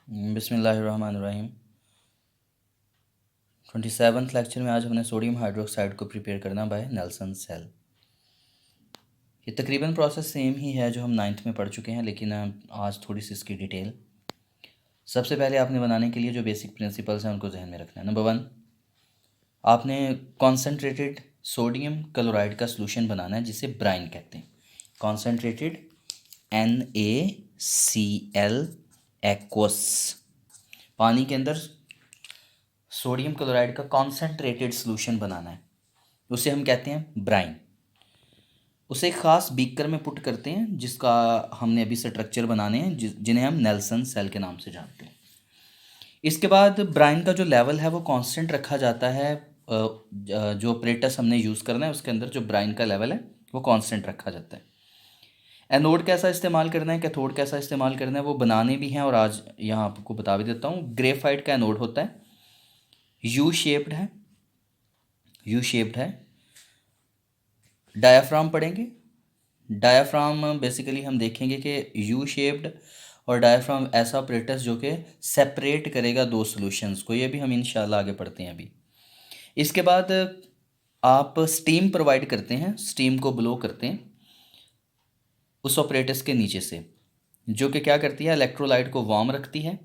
बिस्मिल्लाहिर्रहमानिर्रहीम। 27th lecture में आज हमने सोडियम हाइड्रोक्साइड को प्रिपेयर करना बाय नेल्सन सेल। ये तकरीबन प्रोसेस सेम ही है जो हम 9th में पढ़ चुके हैं, लेकिन आज थोड़ी सी इसकी डिटेल। सबसे पहले आपने बनाने के लिए जो बेसिक प्रिंसिपल्स हैं उनको जहन में रखना है। नंबर 1, आपने कॉन्सेंट्रेटेड सोडियम क्लोराइड का सोल्यूशन बनाना है जिसे ब्राइन कहते हैं। कॉन्सेंट्रेटेड NaCl एक्वस, पानी के अंदर सोडियम क्लोराइड का कॉन्सेंट्रेटेड सोल्यूशन बनाना है, उसे हम कहते हैं ब्राइन। उसे एक ख़ास बीकर में पुट करते हैं जिसका हमने अभी स्ट्रक्चर बनाने हैं, जिन्हें हम नेल्सन सेल के नाम से जानते हैं। इसके बाद ब्राइन का जो लेवल है वो कांस्टेंट रखा जाता है। जो ऑपरेटस हमने यूज़ करना है उसके अंदर जो ब्राइन का लेवल है वो कांस्टेंट रखा जाता है। एनोड कैसा इस्तेमाल करना है, कैथोड कैसा इस्तेमाल करना है, वो बनाने भी हैं और आज यहाँ आपको बता भी देता हूँ। ग्रेफाइट का एनोड होता है, यू शेप्ड है। डायाफ्राम पढ़ेंगे। डायाफ्राम बेसिकली हम देखेंगे कि यू शेप्ड और डायाफ्राम ऐसा ऑपरेटस जो कि सेपरेट करेगा दो सॉल्यूशंस को, ये भी हम इंशाल्लाह आगे पढ़ते हैं अभी। इसके बाद आप स्टीम प्रोवाइड करते हैं, स्टीम को ब्लो करते हैं उस ऑपरेटस के नीचे से, जो कि क्या करती है, इलेक्ट्रोलाइट को वार्म रखती है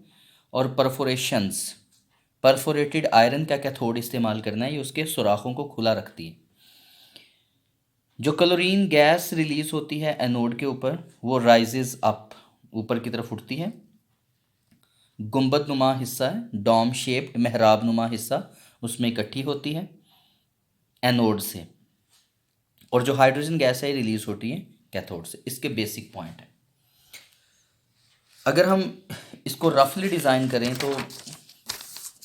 और परफोरेटेड आयरन का कैथोड इस्तेमाल करना है, ये उसके सुराखों को खुला रखती है। जो क्लोरीन गैस रिलीज होती है एनोड के ऊपर वो राइजेज अप, ऊपर की तरफ उठती है। गुंबद नुमा हिस्सा है, डॉम शेप्ड मेहराब नुमा हिस्सा, उसमें इकट्ठी होती है एनोड से, और जो हाइड्रोजन गैस है रिलीज होती है कैथोड से। इसके बेसिक पॉइंट है। अगर हम इसको रफली डिज़ाइन करें तो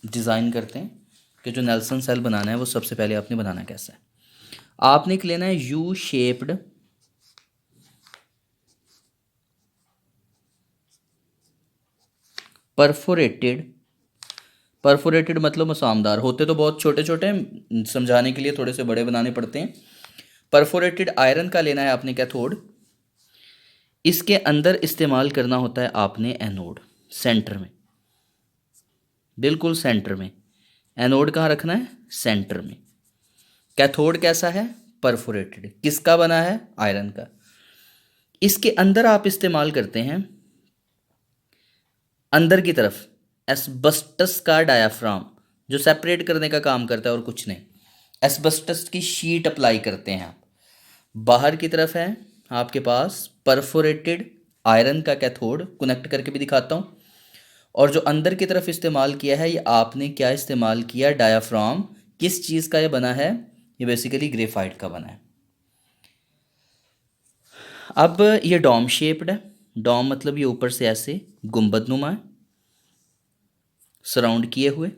डिज़ाइन करते हैं कि जो नेल्सन सेल बनाना है वो सबसे पहले आपने बनाना कैसा है। आपने एक लेना है यू शेप्ड परफोरेटेड मतलब मसामदार, होते तो बहुत छोटे छोटे, समझाने के लिए थोड़े से बड़े बनाने पड़ते हैं। परफोरेटेड आयरन का लेना है आपने कैथोड। इसके अंदर इस्तेमाल करना होता है आपने एनोड, सेंटर में, बिल्कुल सेंटर में। एनोड कहाँ रखना है, सेंटर में। कैथोड कैसा है, परफोरेटेड, किसका बना है, आयरन का। इसके अंदर आप इस्तेमाल करते हैं अंदर की तरफ एस्बेस्टस का डायाफ्राम, जो सेपरेट करने का काम करता है और कुछ नहीं। एस्बेस्टस की शीट अप्लाई करते हैं आप। बाहर की तरफ है आपके पास परफोरेटेड आयरन का कैथोड, कनेक्ट करके भी दिखाता हूँ। और जो अंदर की तरफ इस्तेमाल किया है, ये आपने क्या इस्तेमाल किया, डायाफ्राम। किस चीज़ का ये बना है, ये बेसिकली ग्रेफाइट का बना है। अब ये डॉम शेप्ड है, डॉम मतलब ये ऊपर से ऐसे गुंबद नुमा है, सराउंड किए हुए।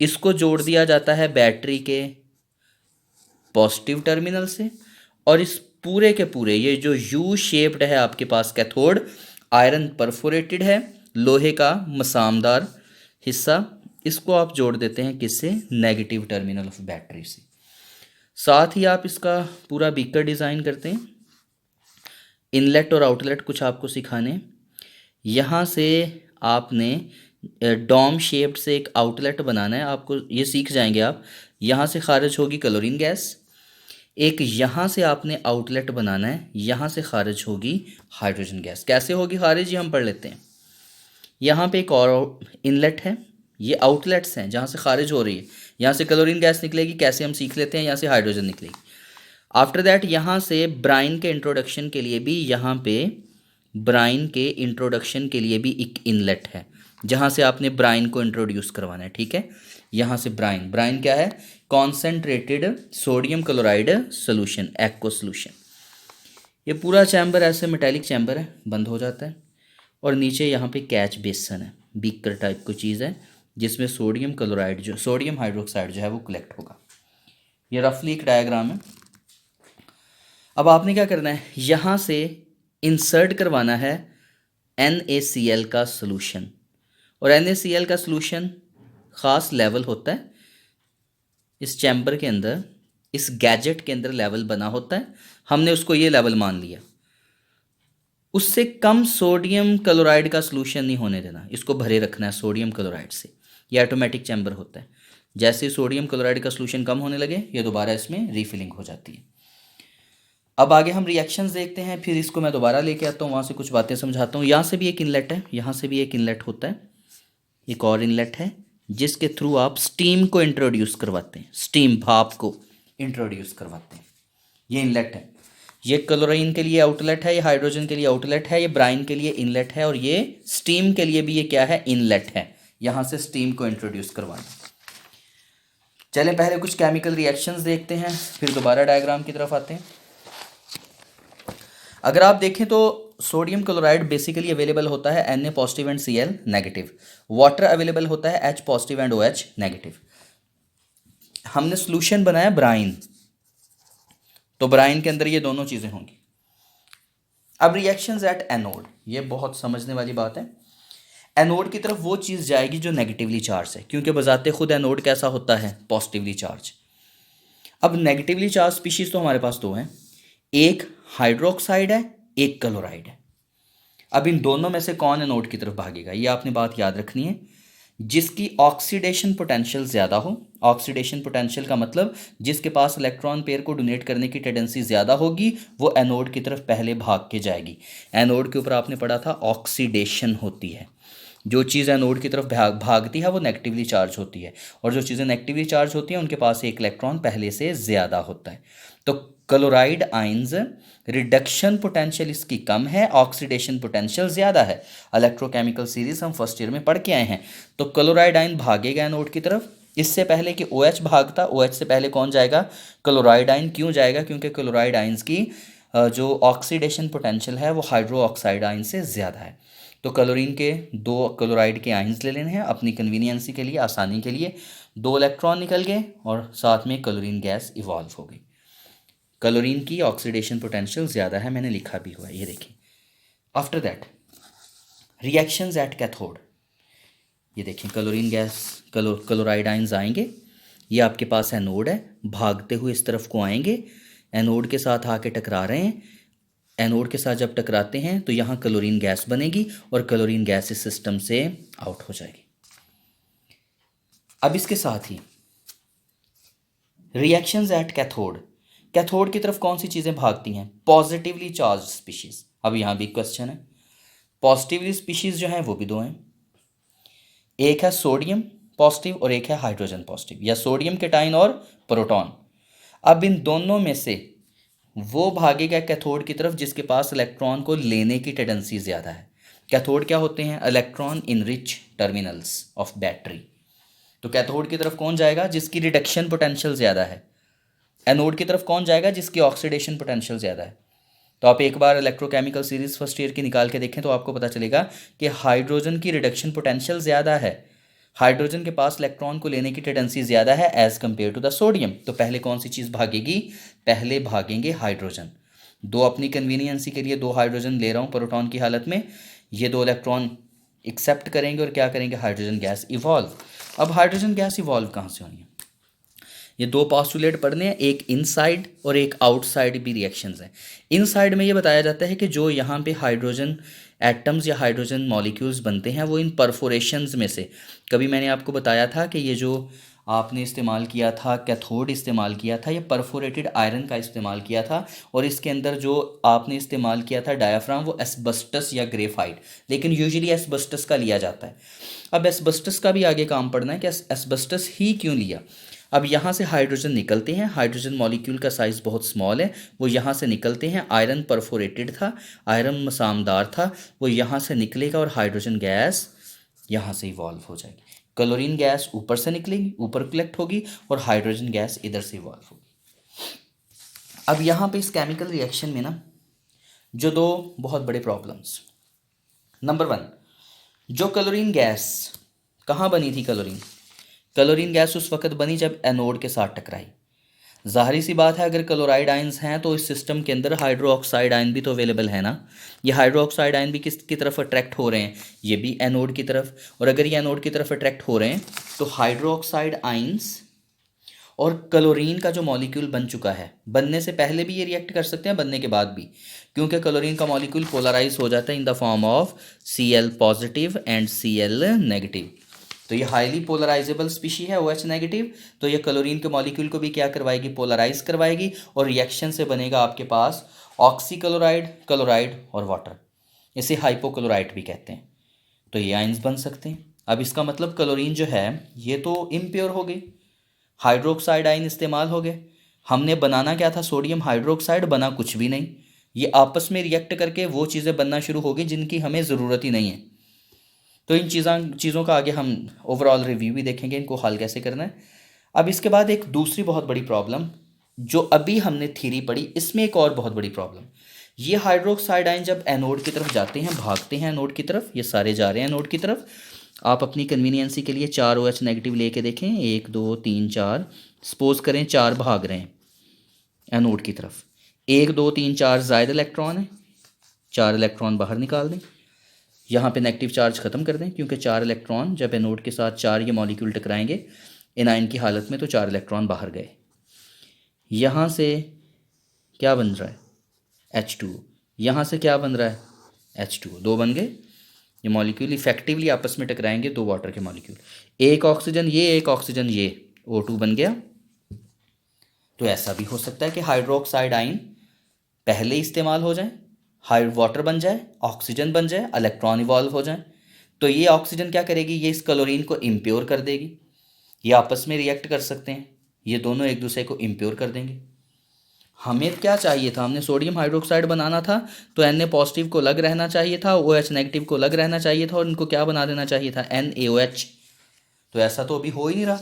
इसको जोड़ दिया जाता है बैटरी के पॉजिटिव टर्मिनल से, और इस पूरे के पूरे ये जो यू शेप्ड है आपके पास कैथोड, आयरन परफोरेटेड है, लोहे का मसामदार हिस्सा, इसको आप जोड़ देते हैं किससे, नेगेटिव टर्मिनल ऑफ बैटरी से। साथ ही आप इसका पूरा बीकर डिज़ाइन करते हैं। इनलेट और आउटलेट कुछ आपको सिखाने। यहाँ से आपने डॉम शेप्ड से एक आउटलेट बनाना है, आपको ये सीख जाएंगे आप। यहाँ से खारिज होगी क्लोरीन गैस, एक यहाँ से आपने आउटलेट बनाना है, यहाँ से खारिज होगी हाइड्रोजन गैस। कैसे होगी खारिज, ये हम पढ़ लेते हैं। यहाँ पे एक और इनलेट है, ये आउटलेट्स हैं जहाँ से खारिज हो रही है। यहाँ से क्लोरीन गैस निकलेगी, कैसे हम सीख लेते हैं, यहाँ से हाइड्रोजन निकलेगी। आफ्टर दैट यहाँ से ब्राइन के इंट्रोडक्शन के लिए भी, यहाँ पे ब्राइन के इंट्रोडक्शन के लिए भी एक इनलेट है, जहाँ से आपने ब्राइन को इंट्रोड्यूस करवाना है, ठीक है। यहाँ से ब्राइन क्या है, concentrated sodium chloride solution, aqueous solution. ये पूरा चैम्बर ऐसे मेटेलिक चैम्बर है, बंद हो जाता है, और नीचे यहाँ पे कैच बेसन है, बीकर टाइप की चीज़ है जिसमें सोडियम क्लोराइड जो सोडियम हाइड्रोक्साइड जो है वो कलेक्ट होगा। ये रफली एक डायग्राम है। अब आपने क्या करना है, यहाँ से इंसर्ट करवाना है NaCl का सोल्यूशन, और NaCl का सोल्यूशन ख़ास लेवल होता है इस चैम्बर के अंदर, इस गैजेट के अंदर लेवल बना होता है, हमने उसको ये लेवल मान लिया। उससे कम सोडियम क्लोराइड का सोल्यूशन नहीं होने देना, इसको भरे रखना है सोडियम क्लोराइड से। ये ऑटोमेटिक चैम्बर होता है। जैसे सोडियम क्लोराइड का सोल्यूशन कम होने लगे ये दोबारा इसमें रीफिलिंग हो जाती है। अब आगे हम रिएक्शंस देखते हैं, फिर इसको मैं दोबारा लेके आता हूँ, वहाँ से कुछ बातें समझाता हूँ। यहाँ से भी एक इनलेट है, यहाँ से भी एक इनलेट होता है, एक और इनलेट है जिसके थ्रू आप स्टीम को इंट्रोड्यूस करवाते हैं, स्टीम भाप को इंट्रोड्यूस करवाते हैं। ये इनलेट है, ये क्लोरीन के लिए आउटलेट है, ये हाइड्रोजन के लिए आउटलेट है, ये ब्राइन के लिए इनलेट है, और ये स्टीम के लिए भी ये क्या है, इनलेट है। यहाँ से स्टीम को इंट्रोड्यूस करवाना। चलें पहले कुछ केमिकल रिएक्शंस देखते हैं, फिर दोबारा डायग्राम की तरफ आते हैं। अगर आप देखें तो सोडियम क्लोराइड बेसिकली अवेलेबल होता है Na positive and Cl negative. Water available होता है H positive and OH negative. हमने सॉल्यूशन बनाया ब्राइन, तो ब्राइन के अंदर ये दोनों चीज़ें होंगी। अब रिएक्शंस एट एनोड, ये बहुत समझने वाली बात है। एनोड की तरफ वो चीज़ जाएगी जो नेगेटिवली चार्ज है, क्योंकि बजाते खुद एनोड कैसा होता है, पॉजिटिवली चार्ज। अब नेगेटिवली चार्ज स्पीशीज तो हमारे पास दो हैं, एक हाइड्रोक्साइड है, एक क्लोराइड है। अब इन दोनों में से कौन एनोड की तरफ भागेगा, ये आपने बात याद रखनी है। जिसकी ऑक्सीडेशन पोटेंशियल ज़्यादा हो, ऑक्सीडेशन पोटेंशियल का मतलब जिसके पास इलेक्ट्रॉन पेयर को डोनेट करने की टेंडेंसी ज़्यादा होगी वो एनोड की तरफ पहले भाग के जाएगी। एनोड के ऊपर आपने पढ़ा था ऑक्सीडेशन होती है, जो चीज़ एनोड की तरफ भागती है वो नेगेटिवली चार्ज होती है, और जो चीज़ें नेगेटिवली चार्ज होती हैं उनके पास एक इलेक्ट्रॉन पहले से ज़्यादा होता है। तो क्लोराइड आयंस रिडक्शन पोटेंशियल इसकी कम है, ऑक्सीडेशन पोटेंशियल ज़्यादा है। इलेक्ट्रोकेमिकल सीरीज हम फर्स्ट ईयर में पढ़ के आए हैं। तो क्लोराइड आयन भागेगा एनोड की तरफ, इससे पहले कि OH भागता, OH से पहले कौन जाएगा, क्लोराइड आयन। क्यों जाएगा, क्योंकि क्लोराइड आयंस की जो ऑक्सीडेशन पोटेंशियल है वो हाइड्रो ऑक्साइड आयन से ज़्यादा है। तो क्लोरीन के दो क्लोराइड के आयंस ले लेने हैं अपनी कन्वीनियंसी के लिए, आसानी के लिए। 2 इलेक्ट्रॉन निकल गए और साथ में क्लोरीन गैस इवॉल्व हो गई। क्लोरीन की ऑक्सीडेशन पोटेंशियल ज़्यादा है, मैंने लिखा भी हुआ है, ये देखिए। After that reactions at cathode, ये देखें क्लोरीन गैस क्लोराइड आयंस आएंगे, ये आपके पास एनोड है, भागते हुए इस तरफ को आएंगे, एनोड के साथ आके टकरा रहे हैं। एनोड के साथ जब टकराते हैं तो यहाँ क्लोरीन गैस बनेगी और क्लोरीन गैस इस सिस्टम से आउट हो जाएगी। अब इसके साथ ही रिएक्शंस एट कैथोड, कैथोड की तरफ कौन सी चीज़ें भागती हैं, पॉजिटिवली चार्ज स्पीशीज। अब यहाँ भी क्वेश्चन है, पॉजिटिवली स्पीशीज जो हैं वो भी दो हैं, एक है सोडियम पॉजिटिव और एक है हाइड्रोजन पॉजिटिव, या सोडियम केटाइन और प्रोटॉन। अब इन दोनों में से वो भागेगा कैथोड की तरफ जिसके पास इलेक्ट्रॉन को लेने की टेंडेंसी ज़्यादा है। कैथोड क्या होते हैं, electron enrich terminals of battery. तो कैथोड की तरफ कौन जाएगा, जिसकी रिडक्शन पोटेंशियल ज़्यादा है। एनोड की तरफ कौन जाएगा, जिसकी ऑक्सीडेशन पोटेंशियल ज़्यादा है। तो आप एक बार इलेक्ट्रोकेमिकल सीरीज फर्स्ट ईयर की निकाल के देखें तो आपको पता चलेगा कि हाइड्रोजन की रिडक्शन पोटेंशियल ज़्यादा है, हाइड्रोजन के पास इलेक्ट्रॉन को लेने की टेंडेंसी ज़्यादा है as compare to the sodium. तो पहले कौन सी चीज़ भागेगी, पहले भागेंगे हाइड्रोजन। दो अपनी कन्वीनियंसी के लिए 2 हाइड्रोजन ले रहा हूँ प्रोटॉन की हालत में, ये 2 इलेक्ट्रॉन एक्सेप्ट करेंगे और क्या करेंगे, हाइड्रोजन गैस इवॉल्व। अब हाइड्रोजन गैस इवॉल्व कहाँ से होनी है, ये 2 पोस्टुलेट पढ़ने हैं, एक इनसाइड और एक आउटसाइड भी रिएक्शंस हैं। इनसाइड में ये बताया जाता है कि जो यहाँ पे हाइड्रोजन एटम्स या हाइड्रोजन मॉलिक्यूल्स बनते हैं वो इन परफोरेशंस में से, कभी मैंने आपको बताया था कि ये जो आपने इस्तेमाल किया था, कैथोड इस्तेमाल किया था, ये परफोरेटेड आयरन का इस्तेमाल किया था, और इसके अंदर जो आपने इस्तेमाल किया था डायाफ्राम वो एस्बेस्टस या ग्रेफाइट, लेकिन यूजुअली एस्बेस्टस का लिया जाता है। अब एस्बेस्टस का भी आगे काम पढ़ना है कि एस्बेस्टस ही क्यों लिया। अब यहाँ से हाइड्रोजन निकलते हैं, हाइड्रोजन मॉलिक्यूल का साइज़ बहुत स्मॉल है, वो यहाँ से निकलते हैं, आयरन परफोरेटेड था, आयरन मसामदार था, वो यहाँ से निकलेगा और हाइड्रोजन गैस यहाँ से इवॉल्व हो जाएगी। क्लोरीन गैस ऊपर से निकलेगी, ऊपर कलेक्ट होगी, और हाइड्रोजन गैस इधर से इवॉल्व होगी। अब यहाँ पे इस केमिकल रिएक्शन में ना जो 2 बहुत बड़े प्रॉब्लम्स, नंबर 1, जो क्लोरीन गैस कहाँ बनी थी, क्लोरीन गैस उस वक्त बनी जब एनोड के साथ टकराई। जाहिर सी बात है अगर क्लोराइड आयंस हैं तो इस सिस्टम के अंदर हाइड्रो ऑक्साइड आयन भी तो अवेलेबल है ना। ये हाइड्रो ऑक्साइड आयन भी किसकी तरफ अट्रैक्ट हो रहे हैं, ये भी एनोड की तरफ, और अगर ये एनोड की तरफ अट्रैक्ट हो रहे हैं तो हाइड्रो ऑक्साइड आयंस और क्लोरीन का जो मॉलिक्यूल बन चुका है, बनने से पहले भी ये रिएक्ट कर सकते हैं, बनने के बाद भी, क्योंकि क्लोरीन का मॉलिक्यूल पोलराइज हो जाता है in the form of Cl positive and Cl negative. तो ये हाईली पोलराइजेबल स्पीशी है OH नेगेटिव। तो ये क्लोरीन के मॉलिक्यूल को भी क्या करवाएगी, पोलराइज करवाएगी, और रिएक्शन से बनेगा आपके पास ऑक्सीक्लोराइड, क्लोराइड और वाटर। इसे हाइपोक्लोराइड भी कहते हैं। तो ये आयंस बन सकते हैं। अब इसका मतलब क्लोरीन जो है ये तो इम्प्योर हो गई, हाइड्रोक्साइड आयन इस्तेमाल हो गए। हमने बनाना क्या था, सोडियम हाइड्रोक्साइड, बना कुछ भी नहीं। ये आपस में रिएक्ट करके वो चीज़ें बनना शुरू हो गई जिनकी हमें ज़रूरत ही नहीं है। तो इन चीज़ों का आगे हम ओवरऑल रिव्यू भी देखेंगे, इनको हल कैसे करना है। अब इसके बाद एक दूसरी बहुत बड़ी प्रॉब्लम जो अभी हमने थ्योरी पढ़ी, इसमें एक और बहुत बड़ी प्रॉब्लम, ये हाइड्रोक्साइड आयन जब एनोड की तरफ जाते हैं, भागते हैं एनोड की तरफ, ये सारे जा रहे हैं एनोड की तरफ। आप अपनी कन्वीनियंसी के लिए 4 OH नेगेटिव लेके देखें, 1 2 3 4, सपोज करें 4 भाग रहे हैं एनोड की तरफ, 1 2 3 4 जायद इलेक्ट्रॉन है, 4 इलेक्ट्रॉन बाहर निकाल दें। यहाँ पे नेगेटिव चार्ज ख़त्म कर दें, क्योंकि 4 इलेक्ट्रॉन जब एनोड के साथ 4 ये मॉलिक्यूल टकराएंगे एनायन की हालत में, तो 4 इलेक्ट्रॉन बाहर गए। यहाँ से क्या बन रहा है, H2। यहाँ से क्या बन रहा है, H2। 2 बन गए। ये मॉलिक्यूल इफेक्टिवली आपस में टकराएंगे, 2 वाटर के मॉलिक्यूल, एक ऑक्सीजन ये, एक ऑक्सीजन ये, O2 बन गया। तो ऐसा भी हो सकता है कि हाइड्रोक्साइड आयन पहले इस्तेमाल हो जाए, वाटर बन जाए, ऑक्सीजन बन जाए, इलेक्ट्रॉन इवॉल्व हो जाए। तो ये ऑक्सीजन क्या करेगी, ये इस क्लोरीन को इम्प्योर कर देगी। ये आपस में रिएक्ट कर सकते हैं, ये दोनों एक दूसरे को इम्प्योर कर देंगे। हमें क्या चाहिए था, हमने सोडियम हाइड्रोक्साइड बनाना था, तो Na पॉजिटिव को लग रहना चाहिए था, OH नेगेटिव को लग रहना चाहिए था, और इनको क्या बना देना चाहिए था, NaOH। तो ऐसा तो अभी हो ही नहीं रहा।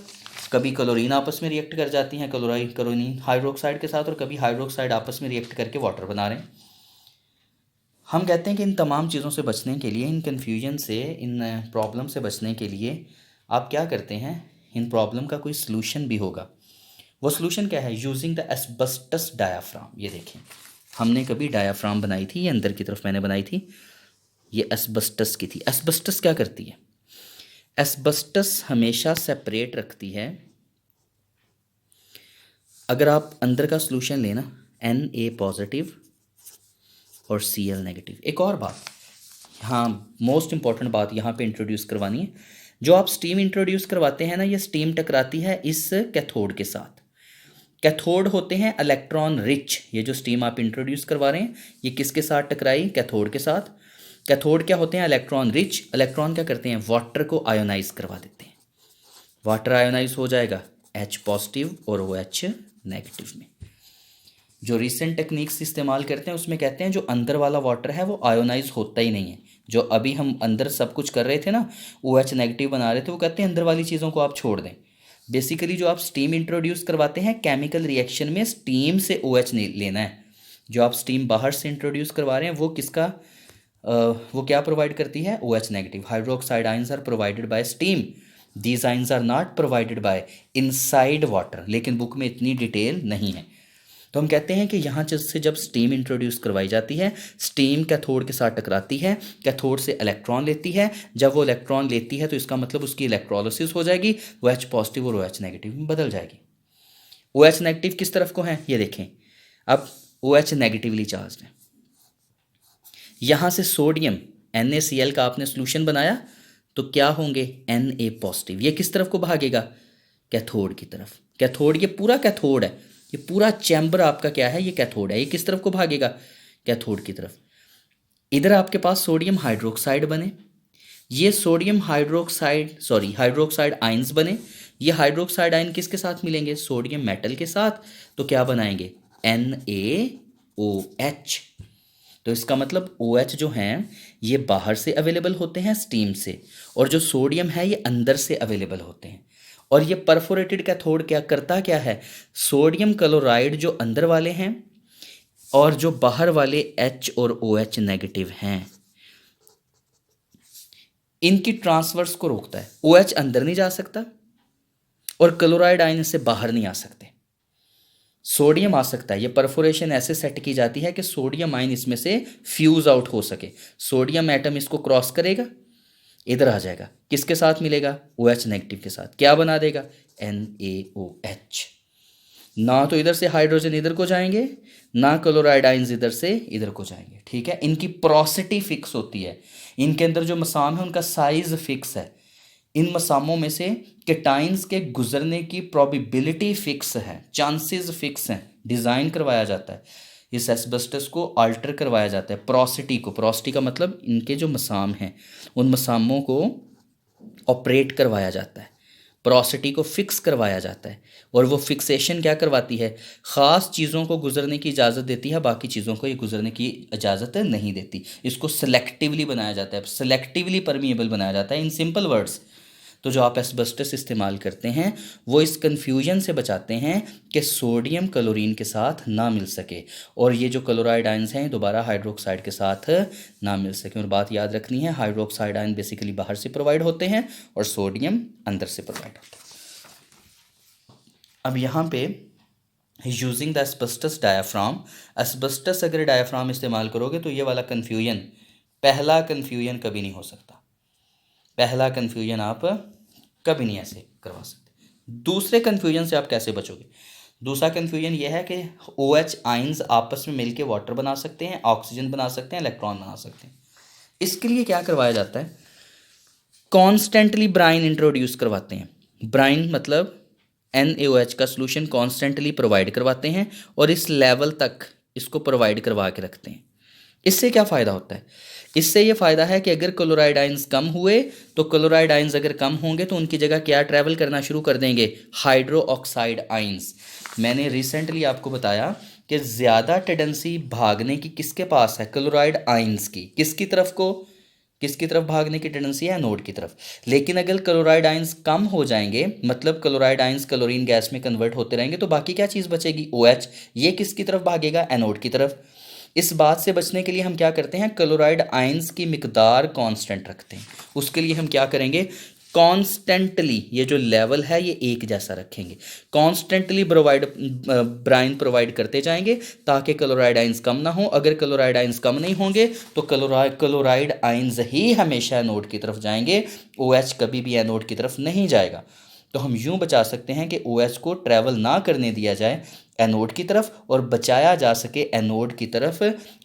कभी क्लोरीन आपस में रिएक्ट कर जाती हैं क्लोरीन हाइड्रोक्साइड के साथ, और कभी हाइड्रोक्साइड आपस में रिएक्ट करके वाटर बना रहे हैं। हम कहते हैं कि इन तमाम चीज़ों से बचने के लिए, इन कन्फ्यूजन से, इन प्रॉब्लम से बचने के लिए आप क्या करते हैं, इन प्रॉब्लम का कोई सलूशन भी होगा। वो सलूशन क्या है, यूजिंग द एस्बेस्टस डायाफ्राम। ये देखें, हमने कभी डायाफ्राम बनाई थी, ये अंदर की तरफ मैंने बनाई थी, ये एस्बेस्टस की थी। एस्बेस्टस क्या करती है, एस्बेस्टस हमेशा सेपरेट रखती है। अगर आप अंदर का सलूशन लेना, Na पॉजिटिव और Cl नेगेटिव। एक और बात, हाँ मोस्ट इंपॉर्टेंट बात यहाँ पे इंट्रोड्यूस करवानी है। जो आप स्टीम इंट्रोड्यूस करवाते हैं ना, ये स्टीम टकराती है इस कैथोड के साथ। कैथोड होते हैं इलेक्ट्रॉन रिच। ये जो स्टीम आप इंट्रोड्यूस करवा रहे हैं, ये किसके साथ टकराई, कैथोड के साथ। कैथोड क्या होते हैं, इलेक्ट्रॉन रिच। इलेक्ट्रॉन क्या करते हैं, वाटर को आयोनाइज करवा देते हैं। वाटर आयोनाइज हो जाएगा H पॉजिटिव और OH नेगेटिव में। जो रिसेंट टेक्निक्स इस्तेमाल करते हैं उसमें कहते हैं जो अंदर वाला वाटर है वो आयोनाइज होता ही नहीं है। जो अभी हम अंदर सब कुछ कर रहे थे ना, OH नेगेटिव बना रहे थे, वो कहते हैं अंदर वाली चीज़ों को आप छोड़ दें। बेसिकली जो आप स्टीम इंट्रोड्यूस करवाते हैं, केमिकल रिएक्शन में स्टीम से OH लेना है। जो आप स्टीम बाहर से इंट्रोड्यूस करवा रहे हैं वो किसका वो क्या प्रोवाइड करती है, OH negative. Hydroxide ions are provided by steam, these ions are not provided by inside water. लेकिन बुक में इतनी डिटेल नहीं है। तो हम कहते हैं कि यहाँ से जब स्टीम इंट्रोड्यूस करवाई जाती है, स्टीम कैथोड के साथ टकराती है, कैथोड से इलेक्ट्रॉन लेती है। जब वो इलेक्ट्रॉन लेती है तो इसका मतलब उसकी इलेक्ट्रोलिसिस हो जाएगी, OH पॉजिटिव और OH नेगेटिव में बदल जाएगी। OH नेगेटिव किस तरफ को है, ये देखें। अब OH नेगेटिवली चार्ज है। यहाँ से सोडियम NaCl का आपने सोल्यूशन बनाया तो क्या होंगे, Na पॉजिटिव। ये किस तरफ को भागेगा, कैथोड की तरफ। कैथोड, ये पूरा कैथोड है, ये पूरा चैम्बर आपका क्या है, ये कैथोड है। ये किस तरफ को भागेगा, कैथोड की तरफ। इधर आपके पास सोडियम हाइड्रोक्साइड बने, ये सोडियम हाइड्रोक्साइड आयंस बने। ये हाइड्रोक्साइड आयन किसके साथ मिलेंगे, सोडियम मेटल के साथ। तो क्या बनाएंगे, NaOH। तो इसका मतलब OH जो हैं ये बाहर से अवेलेबल होते हैं स्टीम से, और जो सोडियम है ये अंदर से अवेलेबल होते हैं। और ये परफोरेटेड कैथोड क्या करता क्या है, सोडियम क्लोराइड जो अंदर वाले हैं और जो बाहर वाले H और OH नेगेटिव हैं, इनकी ट्रांसवर्स को रोकता है। OH अंदर नहीं जा सकता और क्लोराइड आयन से बाहर नहीं आ सकते। सोडियम आ सकता है। ये परफोरेशन ऐसे सेट की जाती है कि सोडियम आयन इसमें से फ्यूज आउट हो सके। सोडियम एटम इसको क्रॉस करेगा, इधर आ जाएगा, किसके साथ मिलेगा, OH नेगेटिव के साथ। क्या बना देगा, NaOH। ना तो इधर से हाइड्रोजन इधर को जाएंगे, ना क्लोराइड आइंस इधर से इधर को जाएंगे, ठीक है। इनकी पोरोसिटी फिक्स होती है, इनके अंदर जो मसाम है उनका साइज फिक्स है। इन मसामों में से केटाइंस के गुजरने की प्रोबेबिलिटी फिक्स है, चांसेस फिक्स हैं। डिज़ाइन करवाया जाता है, इस एस्बेस्टस को अल्टर करवाया जाता है, पोरोसिटी को, पोरोसिटी का मतलब इनके जो मसाम हैं उन मसामों को ऑपरेट करवाया जाता है, पोरोसिटी को फिक्स करवाया जाता है। और वो फिक्सेशन क्या करवाती है, ख़ास चीज़ों को गुजरने की इजाज़त देती है, बाकी चीज़ों को ये गुजरने की इजाज़त नहीं देती। इसको सेलेक्टिवली बनाया जाता है, सेलेक्टिवली परमिएबल बनाया जाता है, इन सिंपल वर्ड्स। तो जो आप एस्बेस्टस इस्तेमाल करते हैं वो इस कन्फ्यूजन से बचाते हैं कि सोडियम क्लोरीन के साथ ना मिल सके, और ये जो क्लोराइड आयंस हैं दोबारा हाइड्रोक्साइड के साथ ना मिल सके। और बात याद रखनी है, हाइड्रोक्साइड आयन बेसिकली बाहर से प्रोवाइड होते हैं और सोडियम अंदर से प्रोवाइड होता है। अब यहाँ पे using the asbestos diaphragm, asbestos अगर डायाफ्राम इस्तेमाल करोगे तो ये वाला कन्फ्यूजन, पहला कन्फ्यूजन कभी नहीं हो सकता, पहला कन्फ्यूजन आप कभी नहीं ऐसे करवा सकते। दूसरे कन्फ्यूजन से आप कैसे बचोगे, दूसरा कन्फ्यूजन ये है कि OH आइंस आपस में मिलके वाटर बना सकते हैं, ऑक्सीजन बना सकते हैं, इलेक्ट्रॉन बना सकते हैं। इसके लिए क्या करवाया जाता है, कॉन्स्टेंटली ब्राइन इंट्रोड्यूस करवाते हैं। ब्राइन मतलब NaOH का सोल्यूशन कॉन्स्टेंटली प्रोवाइड करवाते हैं और इस लेवल तक इसको प्रोवाइड करवा के रखते हैं। इससे क्या फ़ायदा होता है, इससे ये फ़ायदा है कि अगर क्लोराइड आइंस कम हुए तो क्लोराइड आइंस अगर कम होंगे तो उनकी जगह क्या ट्रैवल करना शुरू कर देंगे, हाइड्रो ऑक्साइड आइंस। मैंने रिसेंटली आपको बताया कि ज़्यादा टेंडेंसी भागने की किसके पास है, क्लोराइड आइंस की। किसकी तरफ को, किसकी तरफ भागने की टेंडेंसी है, एनोड की तरफ। लेकिन अगर क्लोराइड आइंस कम हो जाएंगे, मतलब क्लोराइड आइंस क्लोरीन गैस में कन्वर्ट होते रहेंगे, तो बाकी क्या चीज़ बचेगी, OH। ये किसकी तरफ भागेगा, एनोड की तरफ। इस बात से बचने के लिए हम क्या करते हैं, क्लोराइड आइंस की मिकदार कांस्टेंट रखते हैं। उसके लिए हम क्या करेंगे, कॉन्स्टेंटली ये जो लेवल है ये एक जैसा रखेंगे, कॉन्स्टेंटली ब्राइन प्रोवाइड करते जाएंगे ताकि क्लोराइड आइंस कम ना हो। अगर क्लोराइड आइंस कम नहीं होंगे तो क्लोराइड आइंस ही हमेशा एनोड की तरफ जाएंगे, OH कभी भी एनोड की तरफ नहीं जाएगा। तो हम यूं बचा सकते हैं कि OH को ट्रैवल ना करने दिया जाए एनोड की तरफ और बचाया जा सके एनोड की तरफ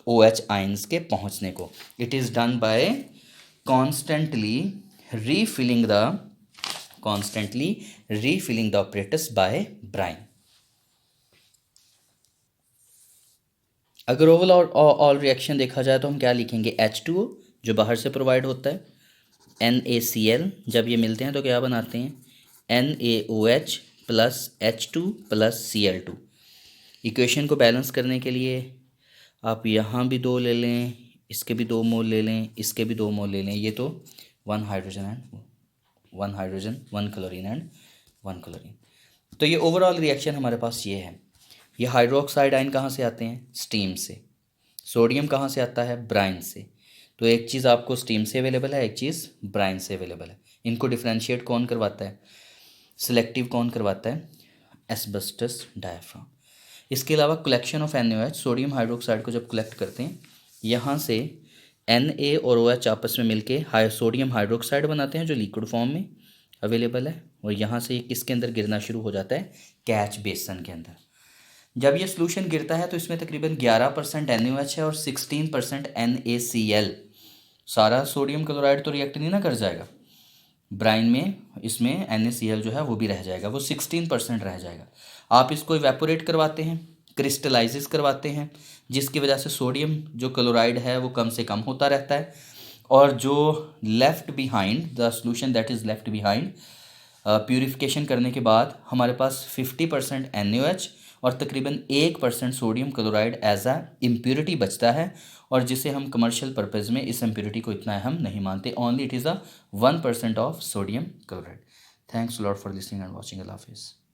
OH आइंस के पहुंचने को। It is done by constantly refilling the apparatus by brine। अगर ओवरऑल ऑल रिएक्शन देखा जाए तो हम क्या लिखेंगे, H2O जो बाहर से प्रोवाइड होता है, NaCl जब ये मिलते हैं तो क्या बनाते हैं, NaOH plus H2 plus Cl2। Equation को बैलेंस करने के लिए आप यहाँ भी 2 ले लें, इसके भी 2 मोल ले लें, इसके भी 2 मोल ले लें, ये तो 1 hydrogen and 1 hydrogen, 1 chlorine and 1 chlorine. तो ये ओवरऑल रिएक्शन हमारे पास ये है। ये हाइड्रोक्साइड आयन कहाँ से आते हैं, स्टीम से। सोडियम कहाँ से आता है, ब्राइन से। तो एक चीज़ आपको स्टीम से अवेलेबल है, एक चीज़ ब्राइन से अवेलेबल है। इनको डिफ्रेंशिएट कौन करवाता है, सिलेक्टिव कौन करवाता है, एस्बेस्टस डायाफ्राम। इसके अलावा collection of NaOH, sodium hydroxide को जब कलेक्ट करते हैं यहाँ से Na और OH आपस में मिलके सोडियम हाइड्रोक्साइड बनाते हैं जो लिक्विड फॉर्म में अवेलेबल है, और यहाँ से ये किसके अंदर गिरना शुरू हो जाता है, कैच बेसन के अंदर। जब ये सोल्यूशन गिरता है तो इसमें तकरीबन 11% NaOH है और 16% NaCl। सारा सोडियम क्लोराइड तो रिएक्ट नहीं ना कर जाएगा, ब्राइन में इसमें NaCl जो है वो भी रह जाएगा, वो 16% रह जाएगा। आप इसको इवेपोरेट करवाते हैं, क्रिस्टलाइजेस करवाते हैं, जिसकी वजह से सोडियम जो क्लोराइड है वो कम से कम होता रहता है, और जो left behind the solution that is left behind, purification करने के बाद हमारे पास 50% NaOH और तकरीबन 1% सोडियम क्लोराइड एज आ इम्प्योरिटी बचता है, और जिसे हम कमर्शियल पर्पज़ में इस इम्प्योरिटी को इतना अहम नहीं मानते। Only it is a 1% of sodium chloride. Thanks lot for listening and watching. अल्लाह हाफिज़।